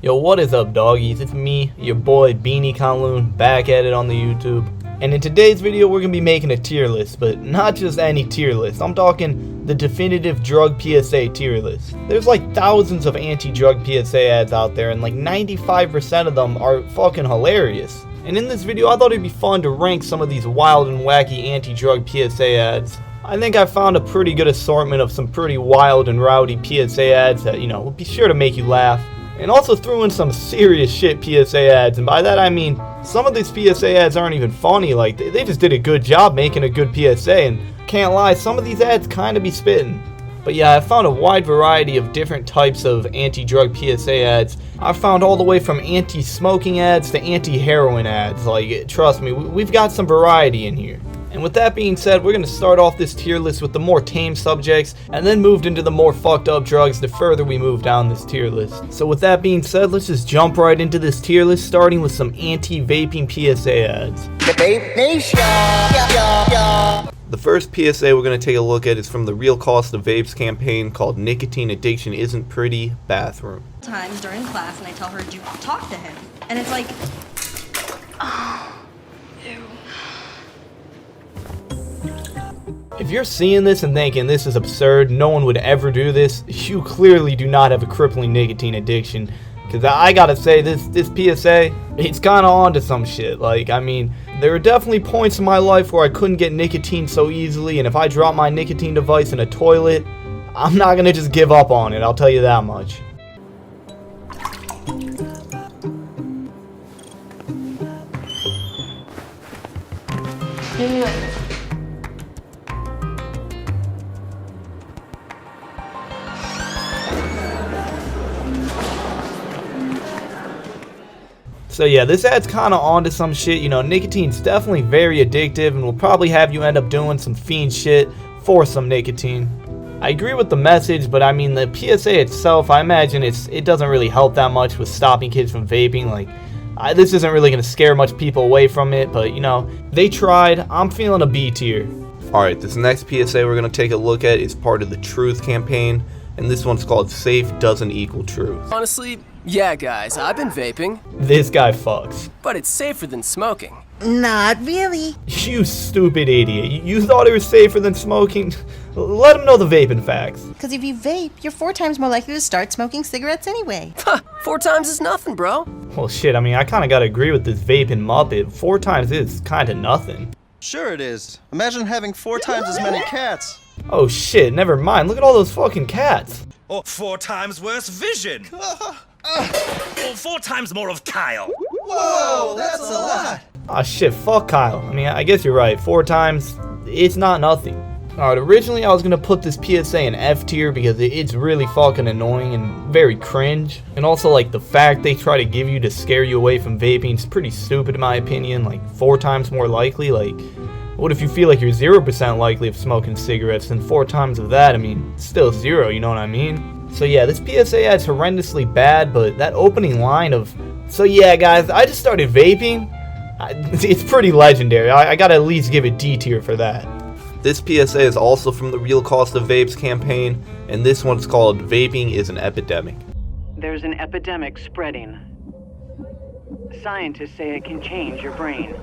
Yo, what is up, doggies? It's me, your boy Beanie Conloon, back at it on the YouTube. And in today's video, we're gonna be making a tier list, but not just any tier list. I'm talking the definitive Drug PSA tier list. There's like thousands of anti-drug PSA ads out there, and like 95% of them are fucking hilarious. And in this video, I thought it'd be fun to rank some of these wild and wacky anti-drug PSA ads. I think I found a pretty good assortment of some pretty wild and rowdy PSA ads that, will be sure to make you laugh. And also threw in some serious shit PSA ads, and by that I mean some of these PSA ads aren't even funny. Like, they just did a good job making a good PSA, and can't lie, some of these ads kinda be spitting. But yeah, I found a wide variety of different types of anti-drug PSA ads. I found all the way from anti-smoking ads to anti-heroin ads. Like, trust me, we've got some variety in here. And with that being said, we're going to start off this tier list with the more tame subjects, and then moved into the more fucked up drugs the further we move down this tier list. So with that being said, let's just jump right into this tier list, starting with some anti-vaping PSA ads. The Vape Nation. The first PSA we're going to take a look at is from the Real Cost of Vapes campaign called Nicotine Addiction Isn't Pretty, Bathroom. Times during class, and I tell her to talk to him, and it's like, oh, ew. If you're seeing this and thinking this is absurd, no one would ever do this, you clearly do not have a crippling nicotine addiction. Because I gotta say, this PSA, it's kinda onto some shit. Like, I mean, there are definitely points in my life where I couldn't get nicotine so easily, and if I drop my nicotine device in a toilet, I'm not gonna just give up on it, I'll tell you that much. So yeah, this ad's kinda onto some shit. Nicotine's definitely very addictive and will probably have you end up doing some fiend shit for some nicotine. I agree with the message, but I mean, the PSA itself, I imagine it doesn't really help that much with stopping kids from vaping. Like, this isn't really gonna scare much people away from it, but they tried. I'm feeling a B tier. Alright, this next PSA we're gonna take a look at is part of the Truth campaign, and this one's called Safe Doesn't Equal Truth. Honestly, yeah guys, I've been vaping. This guy fucks. But it's safer than smoking. Not really. You stupid idiot. You thought it was safer than smoking? Let him know the vaping facts. Because if you vape, you're 4 times more likely to start smoking cigarettes anyway. 4 times is nothing, bro. Well shit, I mean, I kinda gotta agree with this vaping muppet. 4 times is kinda nothing. Sure it is. Imagine having 4 times as many cats. Oh shit, never mind. Look at all those fucking cats. Or 4 times worse vision. Or 4 times more of Kyle. Whoa, that's a lot. Ah shit, fuck Kyle. I mean, I guess you're right. 4 times, it's not nothing. Alright, originally I was gonna put this PSA in F tier because it's really fucking annoying and very cringe. And also, like, the fact they try to give you to scare you away from vaping is pretty stupid in my opinion. Like, 4 times more likely? Like, what if you feel like you're 0% likely of smoking cigarettes, and 4 times of that, I mean, still 0, you know what I mean? So yeah, this PSA ad's horrendously bad, but that opening line of, "So yeah guys, I just started vaping," it's pretty legendary. I gotta at least give it D tier for that. This PSA is also from the Real Cost of Vapes campaign, and this one's called Vaping is an Epidemic. There's an epidemic spreading. Scientists say it can change your brain.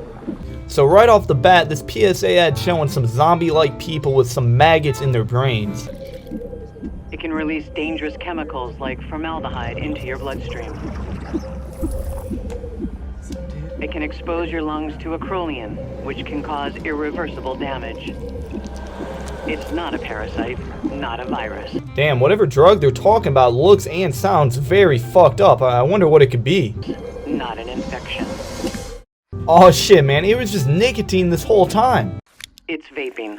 So right off the bat, this PSA ad showing some zombie-like people with some maggots in their brains. It can release dangerous chemicals like formaldehyde into your bloodstream. It can expose your lungs to acrolein, which can cause irreversible damage. It's not a parasite, not a virus. Damn, whatever drug they're talking about looks and sounds very fucked up. I wonder what it could be. Not an infection. Oh shit, man, it was just nicotine this whole time. It's vaping.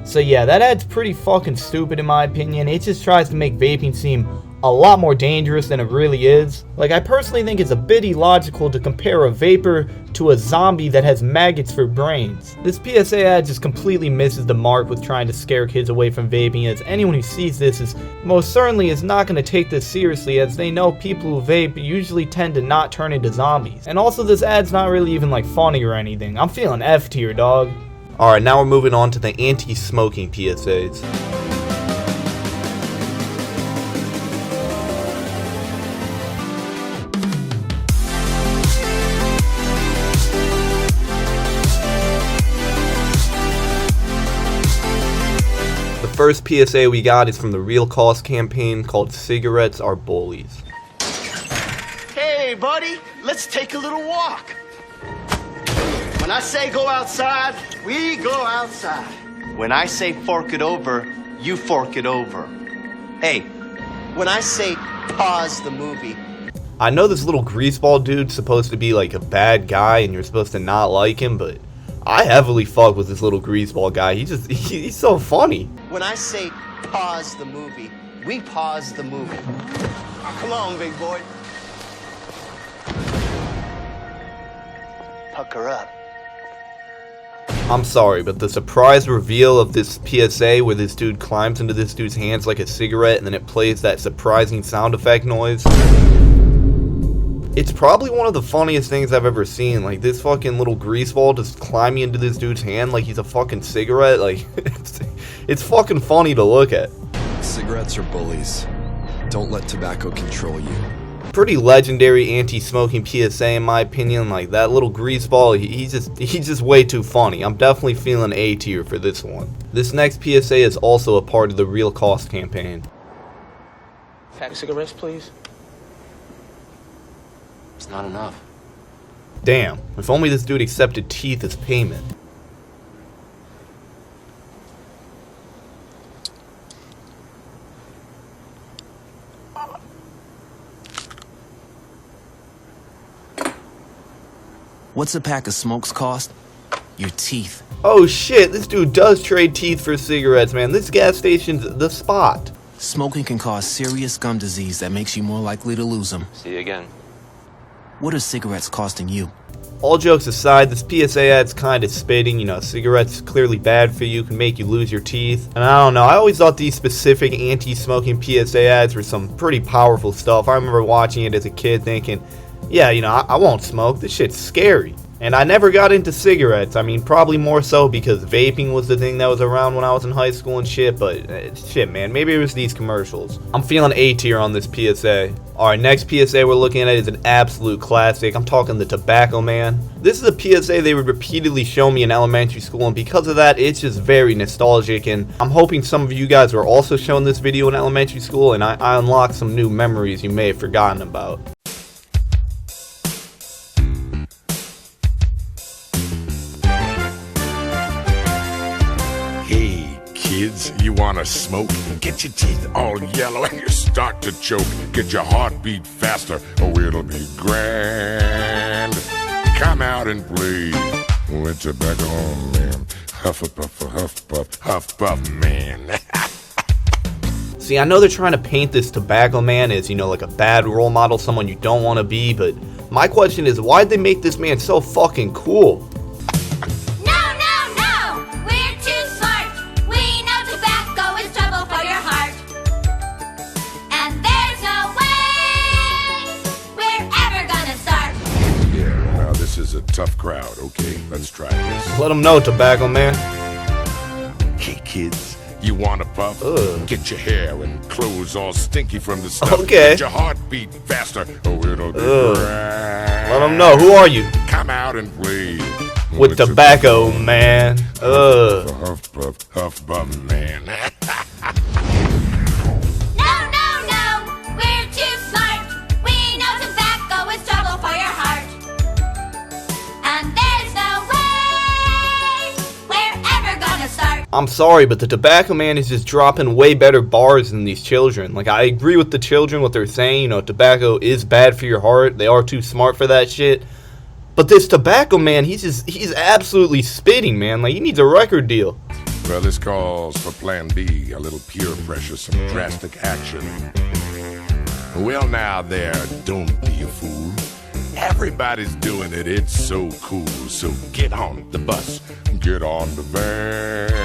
So yeah, that ad's pretty fucking stupid in my opinion. It just tries to make vaping seem a lot more dangerous than it really is. Like, I personally think it's a bit illogical to compare a vapor to a zombie that has maggots for brains. This PSA ad just completely misses the mark with trying to scare kids away from vaping, as anyone who sees this is most certainly is not going to take this seriously, as they know people who vape usually tend to not turn into zombies. And also, this ad's not really even like funny or anything. I'm feeling F tier, dog. Alright, now we're moving on to the anti-smoking PSAs. first PSA we got is from the Real Cost campaign called Cigarettes Are Bullies. Hey, buddy, let's take a little walk. When I say go outside, we go outside. When I say fork it over, you fork it over. Hey, when I say pause the movie. I know this little greaseball dude's supposed to be like a bad guy and you're supposed to not like him, but I heavily fuck with this little greaseball guy. He's so funny. When I say pause the movie, we pause the movie. Come on, big boy. Pucker up. I'm sorry, but the surprise reveal of this PSA where this dude climbs into this dude's hands like a cigarette and then it plays that surprising sound effect noise. It's probably one of the funniest things I've ever seen. Like, this fucking little greaseball just climbing into this dude's hand like he's a fucking cigarette. Like, it's fucking funny to look at. Cigarettes are bullies. Don't let tobacco control you. Pretty legendary anti-smoking PSA in my opinion. Like, that little greaseball, he's just way too funny. I'm definitely feeling A tier for this one. This next PSA is also a part of the Real Cost campaign. Pack of cigarettes, please. It's not enough. Damn, if only this dude accepted teeth as payment. What's a pack of smokes cost? Your teeth. Oh shit, this dude does trade teeth for cigarettes, man. This gas station's the spot. Smoking can cause serious gum disease that makes you more likely to lose them. See you again. What are cigarettes costing you? All jokes aside, this PSA ad's kinda spitting. You know, cigarettes clearly bad for you, can make you lose your teeth. And I don't know, I always thought these specific anti-smoking PSA ads were some pretty powerful stuff. I remember watching it as a kid thinking, yeah, you know, I won't smoke, this shit's scary. And I never got into cigarettes. I mean, probably more so because vaping was the thing that was around when I was in high school and shit, but shit, man, maybe it was these commercials. I'm feeling A tier on this PSA. Alright, next PSA we're looking at is an absolute classic. I'm talking the Tobacco Man. This is a PSA they would repeatedly show me in elementary school, and because of that, it's just very nostalgic, and I'm hoping some of you guys were also shown this video in elementary school, and I unlocked some new memories you may have forgotten about. Kids, you wanna smoke? Get your teeth all yellow and you start to choke. Get your heartbeat faster, or it'll be grand. Come out and play with Tobacco Man. Huff a puff, huff puff, huff puff man. See, I know they're trying to paint this Tobacco Man as, you know, like a bad role model, someone you don't want to be, but my question is, why'd they make this man so fucking cool? Tough crowd, okay? Let's try this. Let them know, Tobacco Man. Hey kids, you wanna puff? Get your hair and clothes all stinky from the stuff. Okay. Get your heartbeat faster, or it'll be grand. Let them know. Who are you? Come out and play with Tobacco Man. Huff puff man. I'm sorry, but the Tobacco Man is just dropping way better bars than these children. Like, I agree with the children, what they're saying. You know, tobacco is bad for your heart. They are too smart for that shit. But this Tobacco Man, he's absolutely spitting, man. Like, he needs a record deal. Well, this calls for Plan B, a little peer pressure, some drastic action. Well, now there, don't be a fool. Everybody's doing it, it's so cool. So get on the bus, get on the van,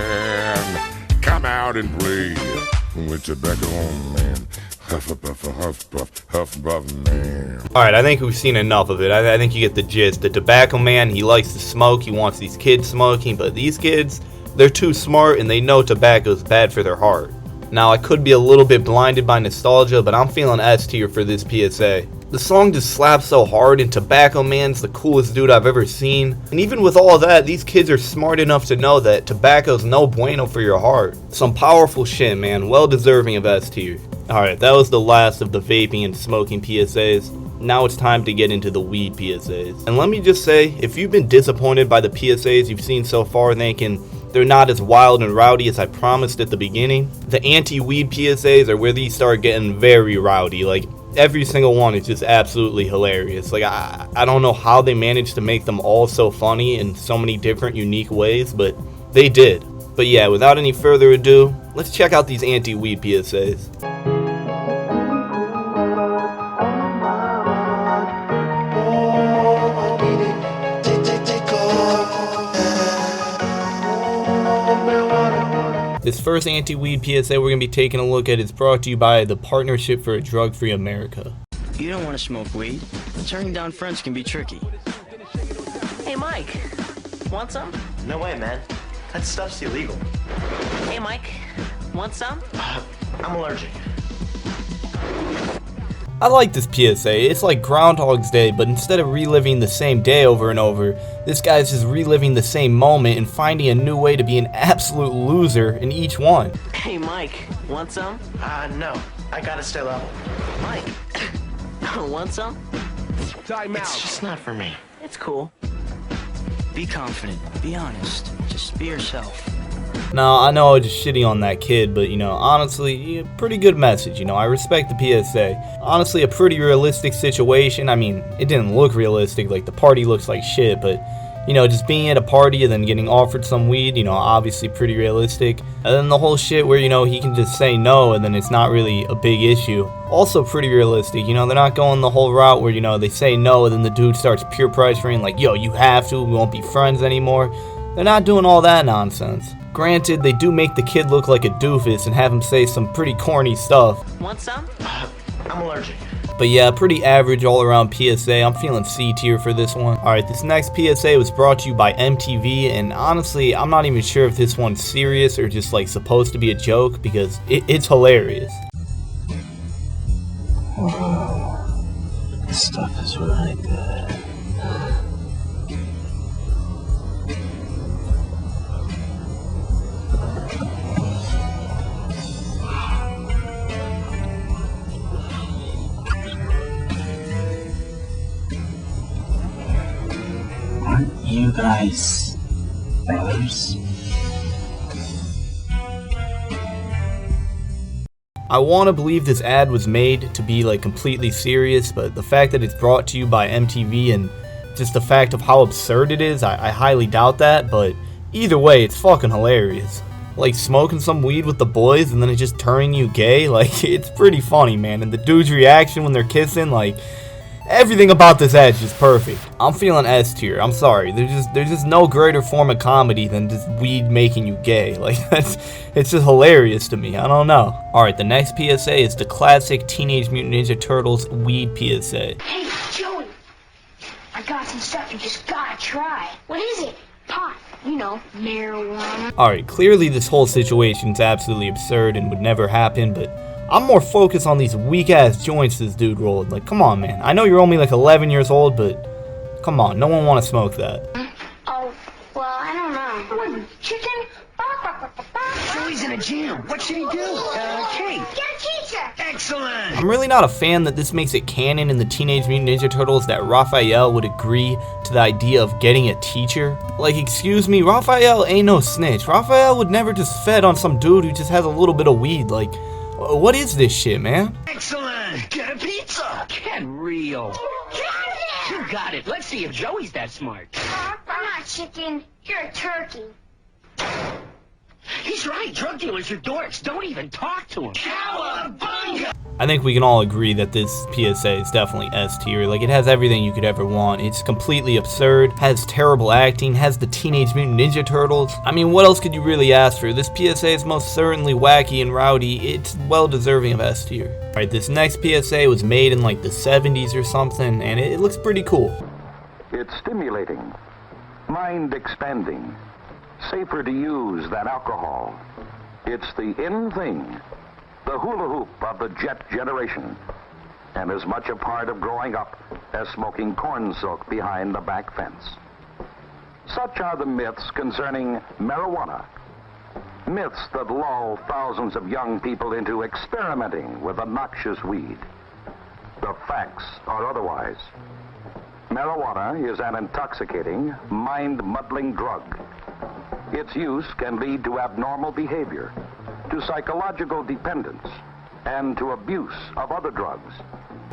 come out and play with Tobacco Man. Huff a puff, huff puff man. Alright, I think we've seen enough of it. I think you get the gist. The Tobacco Man, he likes to smoke, he wants these kids smoking, but these kids, they're too smart and they know tobacco's bad for their heart. Now, I could be a little bit blinded by nostalgia, but I'm feeling S tier for this PSA. The song just slaps so hard, and Tobacco Man's the coolest dude I've ever seen. And even with all that, these kids are smart enough to know that tobacco's no bueno for your heart. Some powerful shit, man. Well deserving of S tier. Alright, that was the last of the vaping and smoking PSAs. Now it's time to get into the weed PSAs. And let me just say, if you've been disappointed by the PSAs you've seen so far thinking they're not as wild and rowdy as I promised at the beginning, the anti-weed PSAs are where these start getting very rowdy. Like, every single one is just absolutely hilarious. Like, I don't know how they managed to make them all so funny in so many different unique ways, but they did. But yeah, without any further ado, let's check out these anti-weed PSAs. This first anti-weed PSA we're going to be taking a look at is brought to you by the Partnership for a Drug-Free America. You don't want to smoke weed. Turning down friends can be tricky. Hey, Mike. Want some? No way, man. That stuff's illegal. Hey, Mike. Want some? I'm allergic. I like this PSA. It's like Groundhog's Day, but instead of reliving the same day over and over, this guy's just reliving the same moment and finding a new way to be an absolute loser in each one. Hey, Mike. Want some? No. I gotta stay level. Mike. Want some? Time It's just not for me. It's cool. Be confident. Be honest. Just be yourself. Now, I know I was just shitting on that kid, but, you know, honestly, pretty good message, you know, I respect the PSA. Honestly, a pretty realistic situation. I mean, it didn't look realistic, like, the party looks like shit, but, you know, just being at a party and then getting offered some weed, you know, obviously pretty realistic. And then the whole shit where, you know, he can just say no and then it's not really a big issue. Also pretty realistic, you know, they're not going the whole route where, you know, they say no and then the dude starts peer pressuring, like, yo, you have to, we won't be friends anymore. They're not doing all that nonsense. Granted, they do make the kid look like a doofus and have him say some pretty corny stuff. Want some? I'm allergic. But yeah, pretty average all around PSA. I'm feeling C tier for this one. Alright, this next PSA was brought to you by MTV, and honestly, I'm not even sure if this one's serious or just like supposed to be a joke because it's hilarious. Whoa. This stuff is really good. You guys, brothers? I want to believe this ad was made to be like completely serious, but the fact that it's brought to you by MTV and just the fact of how absurd it is, I highly doubt that, but either way, it's fucking hilarious. Like smoking some weed with the boys and then it just turning you gay, like it's pretty funny, man. And the dude's reaction when they're kissing, like everything about this ad is just perfect. I'm feeling S tier. I'm sorry. There's just no greater form of comedy than just weed making you gay. Like it's just hilarious to me. I don't know. All right, the next PSA is the classic Teenage Mutant Ninja Turtles weed PSA. Hey, Joey, I got some stuff you just gotta try. What is it? Pot. You know, marijuana. All right, clearly this whole situation's absolutely absurd and would never happen, but I'm more focused on these weak-ass joints this dude rolled. Like, come on, man. I know you're only like 11 years old, but come on. No one want to smoke that. Oh, well, I don't know. Chicken? Joey's in a jam. What should he do? Kate. Get a teacher. Excellent. I'm really not a fan that this makes it canon in the Teenage Mutant Ninja Turtles that Raphael would agree to the idea of getting a teacher. Like, excuse me, Raphael ain't no snitch. Raphael would never just fed on some dude who just has a little bit of weed. Like, what is this shit, man? Excellent. Get a pizza. Get real. You got it. Let's see if Joey's that smart. I'm not chicken. You're a turkey. He's right. Drug dealers are dorks. Don't even talk to him. Cowabunga! I think we can all agree that this PSA is definitely S tier. Like, it has everything you could ever want. It's completely absurd, has terrible acting, has the Teenage Mutant Ninja Turtles. I mean, what else could you really ask for? This PSA is most certainly wacky and rowdy. It's well deserving of S tier. Alright, this next PSA was made in like the 70s or something, and it looks pretty cool. It's stimulating, mind-expanding, safer to use than alcohol. It's the in thing, the hula hoop of the jet generation. and as much a part of growing up as smoking corn silk behind the back fence. Such are the myths concerning marijuana. Myths that lull thousands of young people into experimenting with a noxious weed. The facts are otherwise. Marijuana is an intoxicating, mind-muddling drug. Its use can lead to abnormal behavior, to psychological dependence, and to abuse of other drugs.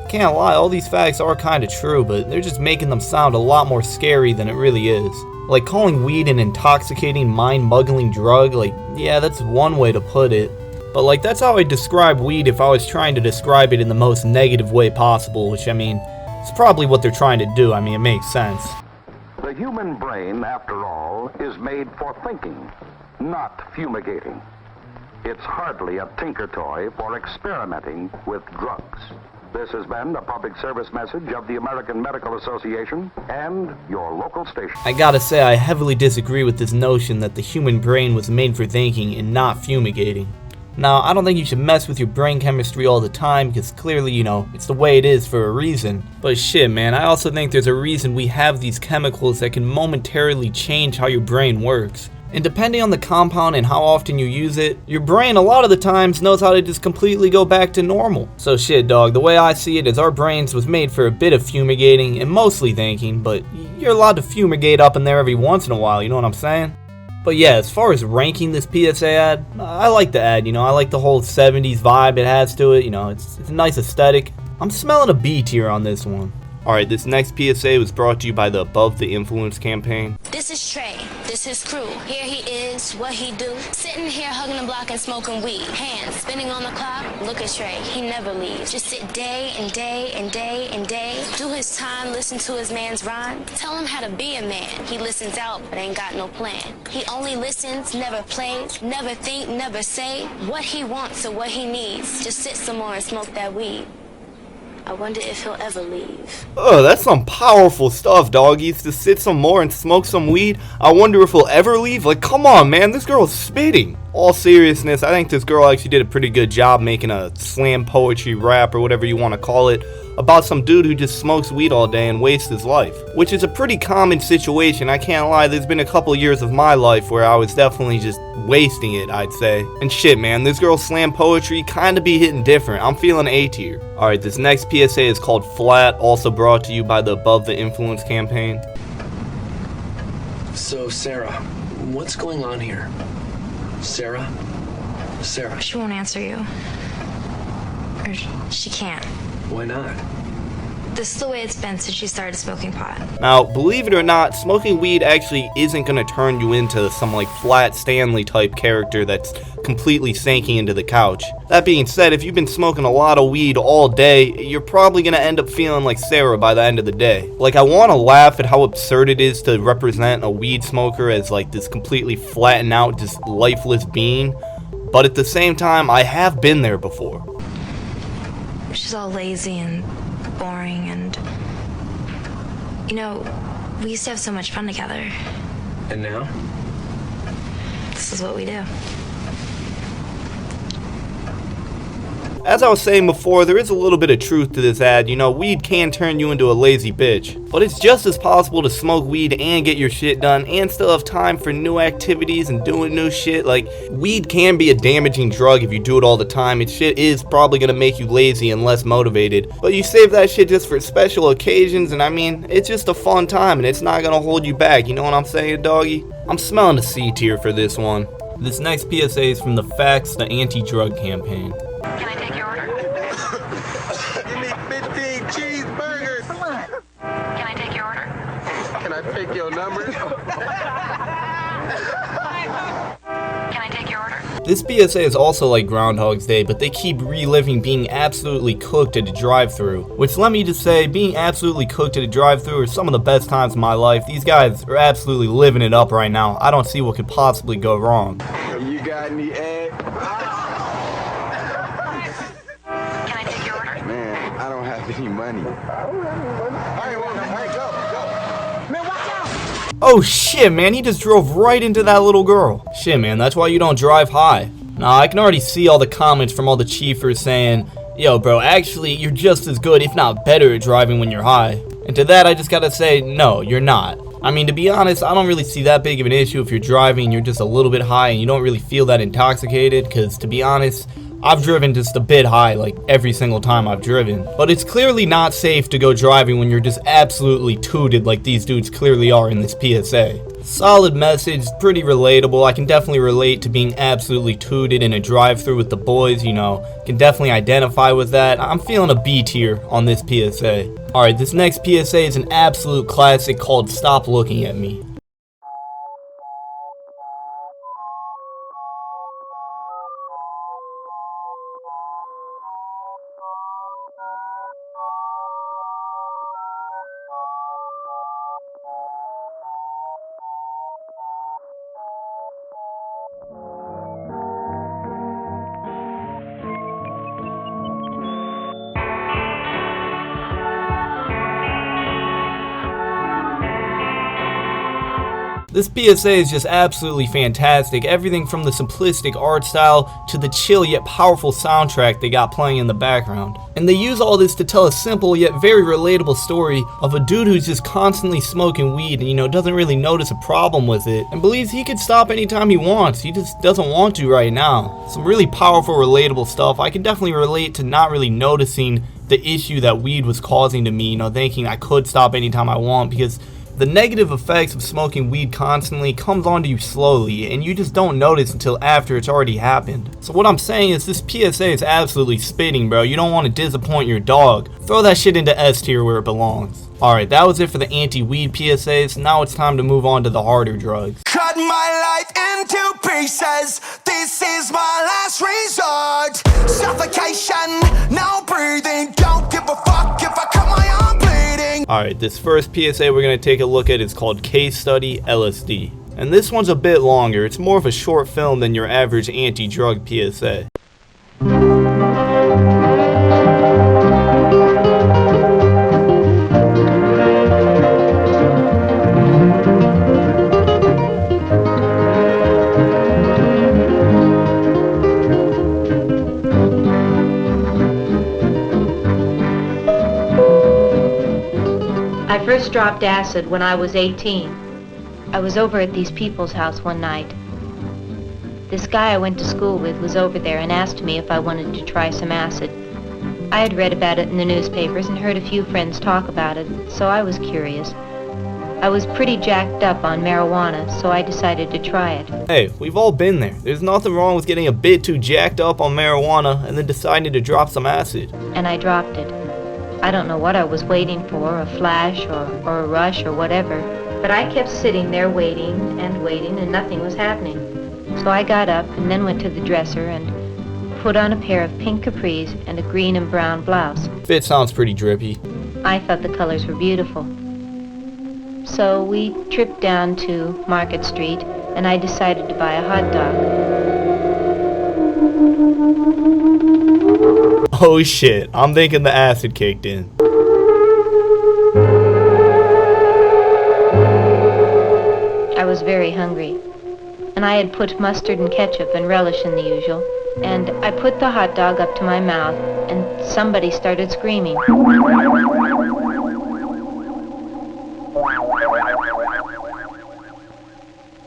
Can't lie, all these facts are kinda true, but they're just making them sound a lot more scary than it really is. Like calling weed an intoxicating, mind-muddling drug, like, yeah, that's one way to put it. But like, that's how I'd describe weed if I was trying to describe it in the most negative way possible, which I mean, it's probably what they're trying to do. I mean, it makes sense. The human brain, after all, is made for thinking, not fumigating. It's hardly a tinker toy for experimenting with drugs. This has been a public service message of the American Medical Association and your local station. I gotta say, I heavily disagree with this notion that the human brain was made for thinking and not fumigating. Now, I don't think you should mess with your brain chemistry all the time, because clearly, you know, it's the way it is for a reason. But shit, man, I also think there's a reason we have these chemicals that can momentarily change how your brain works. And depending on the compound and how often you use it, your brain a lot of the times knows how to just completely go back to normal. So shit, dog, the way I see it is our brains was made for a bit of fumigating and mostly thinking, but you're allowed to fumigate up in there every once in a while, you know what I'm saying? But yeah, as far as ranking this PSA ad, I like the ad, you know, I like the whole 70s vibe it has to it, you know, it's a nice aesthetic. I'm smelling a B tier on this one. Alright, this next PSA was brought to you by the Above the Influence campaign. This is Trey, this his crew. Here he is, what he do. Sitting here hugging the block and smoking weed. Hands spinning on the clock, look at Trey, he never leaves. Just sit day and day and day and day. Do his time, listen to his man's rhyme. Tell him how to be a man. He listens out, but ain't got no plan. He only listens, never plays, never think, never say what he wants or what he needs. Just sit some more and smoke that weed. I wonder if he'll ever leave. Oh, that's some powerful stuff, doggies. To sit some more and smoke some weed. I wonder if he'll ever leave. Like, come on, man. This girl's spitting. All seriousness, I think this girl actually did a pretty good job making a slam poetry rap or whatever you want to call it about some dude who just smokes weed all day and wastes his life. Which is a pretty common situation. I can't lie, there's been a couple years of my life where I was definitely just wasting it, I'd say. And shit, man, this girl's slam poetry kinda be hitting different. I'm feeling A tier. Alright, this next PSA is called Flat, also brought to you by the Above the Influence campaign. So, Sarah, what's going on here? Sarah? Sarah? She won't answer you. Or she can't. Why not? This is the way it's been since she started smoking pot. Now, believe it or not, smoking weed actually isn't going to turn you into some like Flat Stanley type character that's completely sinking into the couch. That being said, if you've been smoking a lot of weed all day, you're probably going to end up feeling like Sarah by the end of the day. Like, I want to laugh at how absurd it is to represent a weed smoker as like this completely flattened out, just lifeless being. But at the same time, I have been there before. She's all lazy and boring and, you know, we used to have so much fun together. And now? This is what we do. As I was saying before, there is a little bit of truth to this ad. You know, weed can turn you into a lazy bitch. But it's just as possible to smoke weed and get your shit done and still have time for new activities and doing new shit. Like, weed can be a damaging drug if you do it all the time. It shit is probably gonna make you lazy and less motivated. But you save that shit just for special occasions, and I mean, it's just a fun time and it's not gonna hold you back. You know what I'm saying, doggy? I'm smelling a C tier for this one. This next PSA is from the Facts, the Anti-Drug campaign. Can I take your order? Give me 15 cheeseburgers. Can I take your order? Can I pick your number? Can I take your order? This PSA is also like Groundhog's Day, but they keep reliving being absolutely cooked at a drive-thru. Which, let me just say, being absolutely cooked at a drive-thru are some of the best times of my life. These guys are absolutely living it up right now. I don't see what could possibly go wrong. You got any egg? Can I take your order? Man, I don't have any money. I don't have any money. All right, go. Man, watch out! Oh shit, man, he just drove right into that little girl. Shit, man, that's why you don't drive high. Now, I can already see all the comments from all the chiefers saying, Yo, bro, actually, you're just as good, if not better, at driving when you're high. And to that, I just gotta say, no, you're not. I mean, to be honest, I don't really see that big of an issue if you're driving and you're just a little bit high and you don't really feel that intoxicated, because to be honest, I've driven just a bit high like every single time I've driven. But it's clearly not safe to go driving when you're just absolutely tooted like these dudes clearly are in this PSA. Solid message, pretty relatable. I can definitely relate to being absolutely tooted in a drive-thru with the boys, you know. Can definitely identify with that. I'm feeling a B tier on this PSA. Alright, this next PSA is an absolute classic called Stop Looking at Me. This PSA is just absolutely fantastic, everything from the simplistic art style to the chill yet powerful soundtrack they got playing in the background. And they use all this to tell a simple yet very relatable story of a dude who's just constantly smoking weed and, you know, doesn't really notice a problem with it and believes he could stop anytime he wants, he just doesn't want to right now. Some really powerful, relatable stuff. I can definitely relate to not really noticing the issue that weed was causing to me, you know, thinking I could stop anytime I want, because the negative effects of smoking weed constantly comes onto you slowly, and you just don't notice until after it's already happened. So what I'm saying is this PSA is absolutely spitting, bro. You don't want to disappoint your dog. Throw that shit into S tier where it belongs. Alright, that was it for the anti-weed PSAs. Now it's time to move on to the harder drugs. Cut my life into pieces. This is my last resort. Suffocation, no breathing. Don't give a fuck if I cut my arm bleeding. Alright, this first PSA we're going to take a look at is called Case Study LSD. And this one's a bit longer. It's more of a short film than your average anti-drug PSA. I first dropped acid when I was 18. I was over at these people's house one night. This guy I went to school with was over there and asked me if I wanted to try some acid. I had read about it in the newspapers and heard a few friends talk about it, so I was curious. I was pretty jacked up on marijuana, so I decided to try it. Hey, we've all been there. There's nothing wrong with getting a bit too jacked up on marijuana and then deciding to drop some acid. And I dropped it. I don't know what I was waiting for, a flash or a rush or whatever, but I kept sitting there waiting and nothing was happening. So I got up and then went to the dresser and put on a pair of pink capris and a green and brown blouse. Fit sounds pretty drippy. I thought the colors were beautiful. So we tripped down to Market Street and I decided to buy a hot dog. Oh shit, I'm thinking the acid kicked in. I was very hungry, and I had put mustard and ketchup and relish in the usual, and I put the hot dog up to my mouth, and somebody started screaming.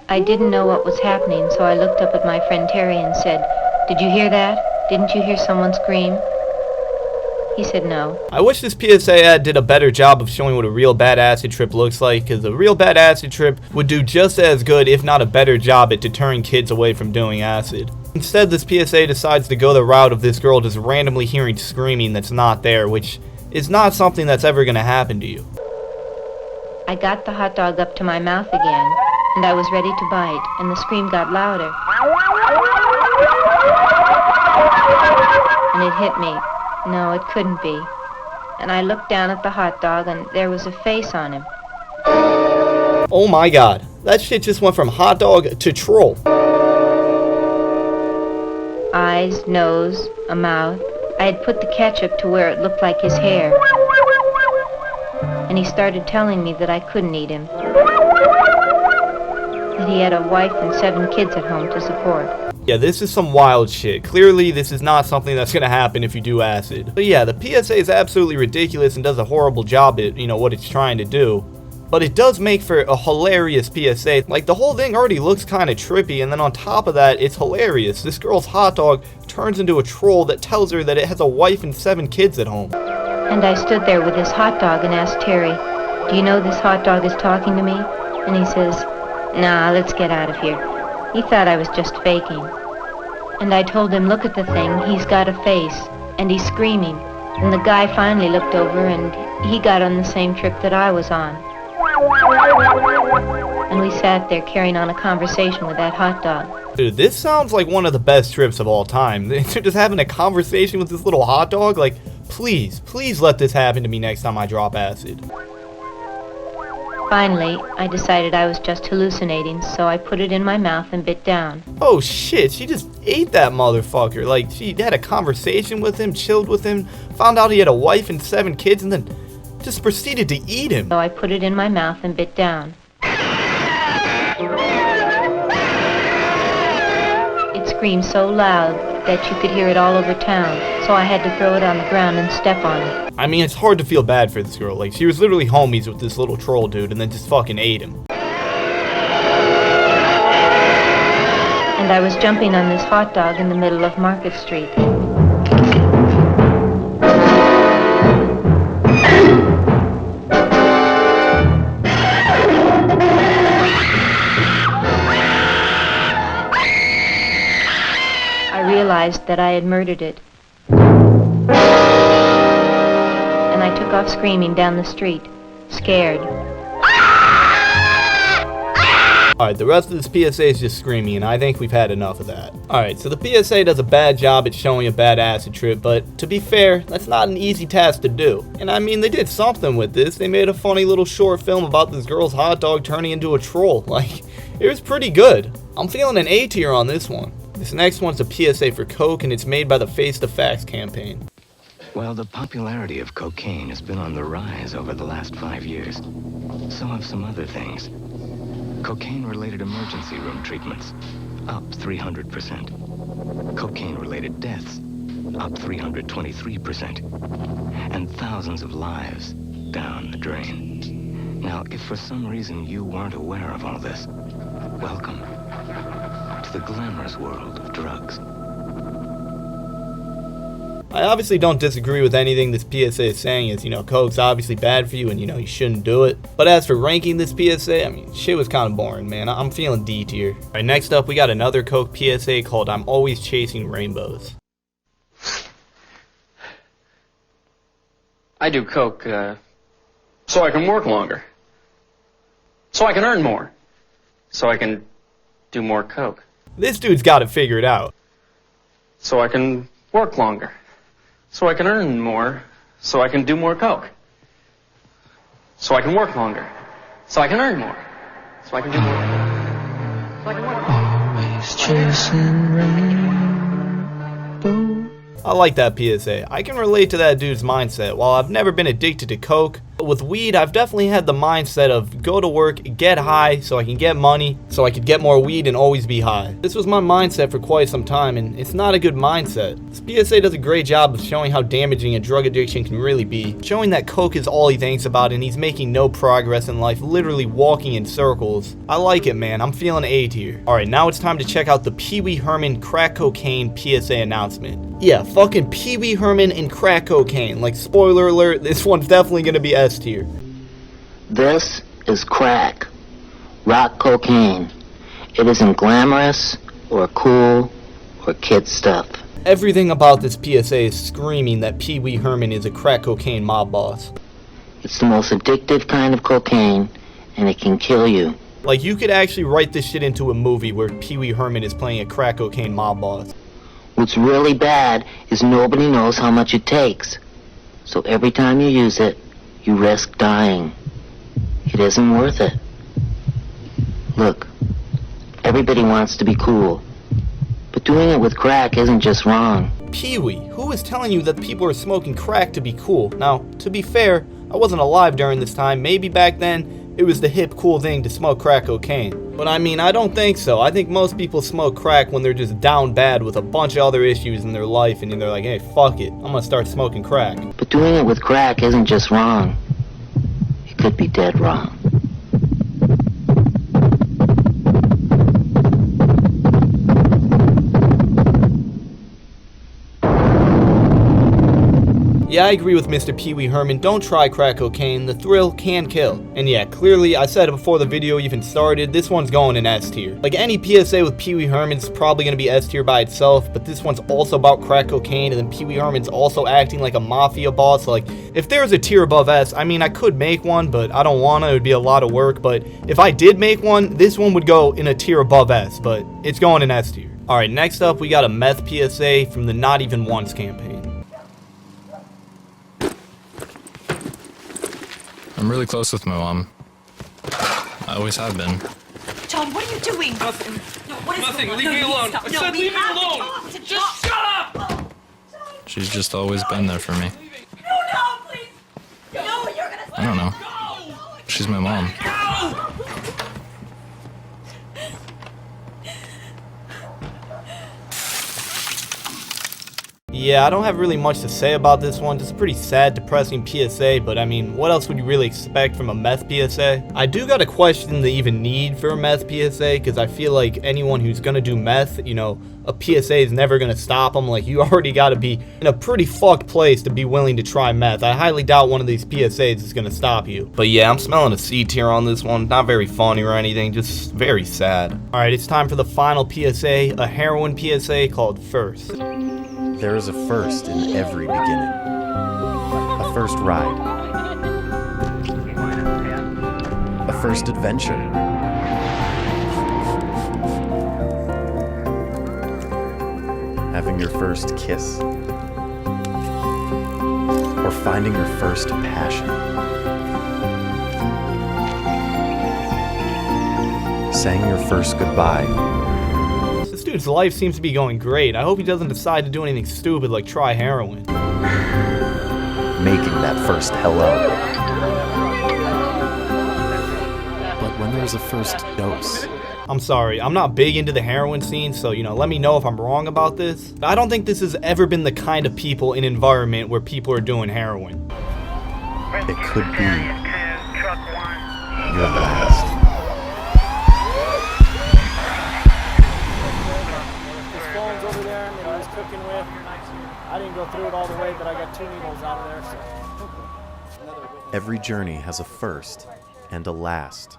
I didn't know what was happening, so I looked up at my friend Terry and said, "Did you hear that? Didn't you hear someone scream?" He said no. I wish this PSA ad did a better job of showing what a real bad acid trip looks like, because a real bad acid trip would do just as good, if not a better job, at deterring kids away from doing acid. Instead, this PSA decides to go the route of this girl just randomly hearing screaming that's not there, which is not something that's ever going to happen to you. I got the hot dog up to my mouth again, and I was ready to bite, and the scream got louder. And it hit me. No, it couldn't be. And I looked down at the hot dog, and there was a face on him. Oh my god, that shit just went from hot dog to troll. Eyes, nose, a mouth. I had put the ketchup to where it looked like his hair. And he started telling me that I couldn't eat him. That he had a wife and 7 kids at home to support. Yeah, this is some wild shit. Clearly, this is not something that's gonna happen if you do acid. But yeah, the PSA is absolutely ridiculous and does a horrible job at, what it's trying to do. But it does make for a hilarious PSA. Like, the whole thing already looks kind of trippy, and then on top of that, it's hilarious. This girl's hot dog turns into a troll that tells her that it has a wife and 7 kids at home. And I stood there with this hot dog and asked Terry, "Do you know this hot dog is talking to me?" And he says, "Nah, let's get out of here." He thought I was just faking. And I told him, "Look at the thing, he's got a face, and he's screaming." And the guy finally looked over and he got on the same trip that I was on. And we sat there carrying on a conversation with that hot dog. Dude, this sounds like one of the best trips of all time. They're just having a conversation with this little hot dog. Like, please let this happen to me next time I drop acid. Finally, I decided I was just hallucinating, so I put it in my mouth and bit down. Oh shit, she just ate that motherfucker. Like, she had a conversation with him, chilled with him, found out he had a wife and 7 kids, and then just proceeded to eat him. So I put it in my mouth and bit down. It screamed so loud that you could hear it all over town, so I had to throw it on the ground and step on it. I mean, it's hard to feel bad for this girl. Like, she was literally homies with this little troll dude and then just fucking ate him. And I was jumping on this hot dog in the middle of Market Street. I realized that I had murdered it. And I took off screaming down the street, scared. Alright, the rest of this PSA is just screaming, and I think we've had enough of that. Alright, so the PSA does a bad job at showing a bad acid trip, but to be fair, that's not an easy task to do. And I mean, they did something with this. They made a funny little short film about this girl's hot dog turning into a troll. Like, it was pretty good. I'm feeling an A tier on this one. This next one's a PSA for coke, and it's made by the Face the Facts campaign. Well, the popularity of cocaine has been on the rise over the last 5 years. So have some other things. Cocaine-related emergency room treatments, up 300%. Cocaine-related deaths, up 323%. And thousands of lives down the drain. Now, if for some reason you weren't aware of all this, welcome to the glamorous world of drugs. I obviously don't disagree with anything this PSA is saying is, coke's obviously bad for you and, you shouldn't do it. But as for ranking this PSA, I mean, shit was kind of boring, man. I'm feeling D tier. Alright, next up, we got another coke PSA called I'm Always Chasing Rainbows. I do coke, so I can work longer. So I can earn more. So I can do more coke. This dude's got it figured out. So I can work longer. So I can earn more. So I can do more coke. So I can work longer. So I can earn more. So I can do more. So I can work longer. Always chasing rainbow. I like that PSA. I can relate to that dude's mindset. While I've never been addicted to coke, with weed, I've definitely had the mindset of go to work, get high so I can get money, so I could get more weed and always be high. This was my mindset for quite some time, and it's not a good mindset. This PSA does a great job of showing how damaging a drug addiction can really be, showing that coke is all he thinks about and he's making no progress in life, literally walking in circles. I like it, man. I'm feeling A tier. Alright, now it's time to check out the Pee Wee Herman crack cocaine PSA announcement. Yeah, fucking Pee Wee Herman and crack cocaine. Like, spoiler alert, this one's definitely gonna be S tier. This is crack, rock cocaine. It isn't glamorous or cool or kid stuff. Everything about this PSA is screaming that Pee Wee Herman is a crack cocaine mob boss. It's the most addictive kind of cocaine, and it can kill you. Like, you could actually write this shit into a movie where Pee Wee Herman is playing a crack cocaine mob boss. What's really bad is nobody knows how much it takes. So every time you use it, you risk dying. It isn't worth it. Look, everybody wants to be cool, but doing it with crack isn't just wrong. Pee-wee, who is telling you that people are smoking crack to be cool? Now, to be fair, I wasn't alive during this time. Maybe back then, it was the hip, cool thing to smoke crack cocaine. But I mean, I don't think so. I think most people smoke crack when they're just down bad with a bunch of other issues in their life, and they're like, hey, fuck it, I'm gonna start smoking crack. But doing it with crack isn't just wrong. It could be dead wrong. Yeah, I agree with Mr. Pee Wee Herman, don't try crack cocaine, the thrill can kill. And yeah, clearly, I said it before the video even started, this one's going in S tier. Like any PSA with Pee Wee Herman's probably gonna be S tier by itself, but this one's also about crack cocaine, and then Pee Wee Herman's also acting like a mafia boss. So like, if there's a tier above S, I mean, I could make one, but I don't wanna, it would be a lot of work. But if I did make one, this one would go in a tier above S, but it's going in S tier. Alright, next up, we got a meth PSA from the Not Even Once campaign. I'm really close with my mom. I always have been. John, what are you doing? Nothing. No, what is Nothing. going on? Leave me alone. Stop. I No, said we leave me have to alone. talk to Just John. shut up. She's just always been there for me. No, please. No, you're gonna. I don't know. She's my mom. Yeah, I don't have really much to say about this one, just a pretty sad, depressing PSA, but I mean, what else would you really expect from a meth PSA? I do gotta question the even need for a meth PSA, because I feel like anyone who's gonna do meth, you know, a PSA is never gonna stop them. Like, you already gotta be in a pretty fucked place to be willing to try meth. I highly doubt one of these PSAs is gonna stop you. But yeah, I'm smelling a C tier on this one, not very funny or anything, just very sad. Alright, it's time for the final PSA, a heroin PSA called First. There is a first in every beginning. A first ride. A first adventure. Having your first kiss. Or finding your first passion. Saying your first goodbye. This dude's life seems to be going great. I hope he doesn't decide to do anything stupid like try heroin. Making that first hello. But when there's a first dose. I'm sorry, I'm not big into the heroin scene, so, you know, let me know if I'm wrong about this. I don't think this has ever been the kind of people in environment where people are doing heroin. It could be your last. Over there that I was cooking with. I didn't go through it all the way, but I got 2 needles out of there. So. Every journey has a first and a last.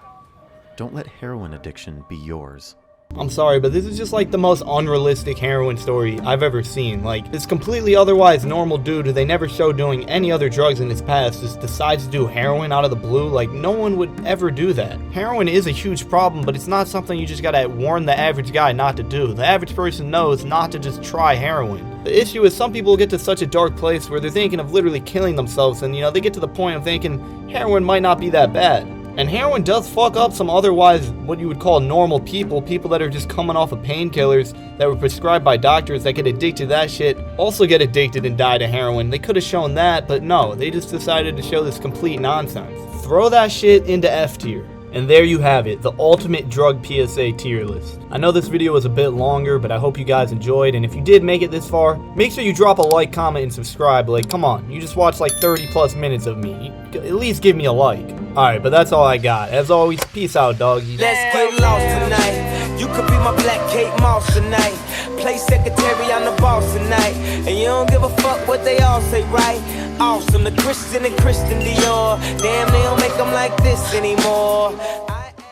Don't let heroin addiction be yours. I'm sorry, but this is just like the most unrealistic heroin story I've ever seen. Like, this completely otherwise normal dude who they never show doing any other drugs in his past just decides to do heroin out of the blue. Like, no one would ever do that. Heroin is a huge problem, but it's not something you just gotta warn the average guy not to do. The average person knows not to just try heroin. The issue is some people get to such a dark place where they're thinking of literally killing themselves, and, you know, they get to the point of thinking heroin might not be that bad. And heroin does fuck up some otherwise what you would call normal people, people that are just coming off of painkillers that were prescribed by doctors that get addicted to that shit, also get addicted and die to heroin. They could have shown that, but no, they just decided to show this complete nonsense. Throw that shit into F tier. And there you have it, the ultimate drug PSA tier list. I know this video was a bit longer, but I hope you guys enjoyed, and if you did make it this far, make sure you drop a like, comment, and subscribe. Like, come on, you just watched like 30 plus minutes of me. At least give me a like. Alright, but that's all I got. As always, peace out, doggies. Let's get lost tonight. You could be my black Kate Moss tonight. Play secretary, I'm the boss tonight. And you don't give a fuck what they all say, right? Awesome, the Christian and Christian Dior. Damn, they don't make them like this anymore.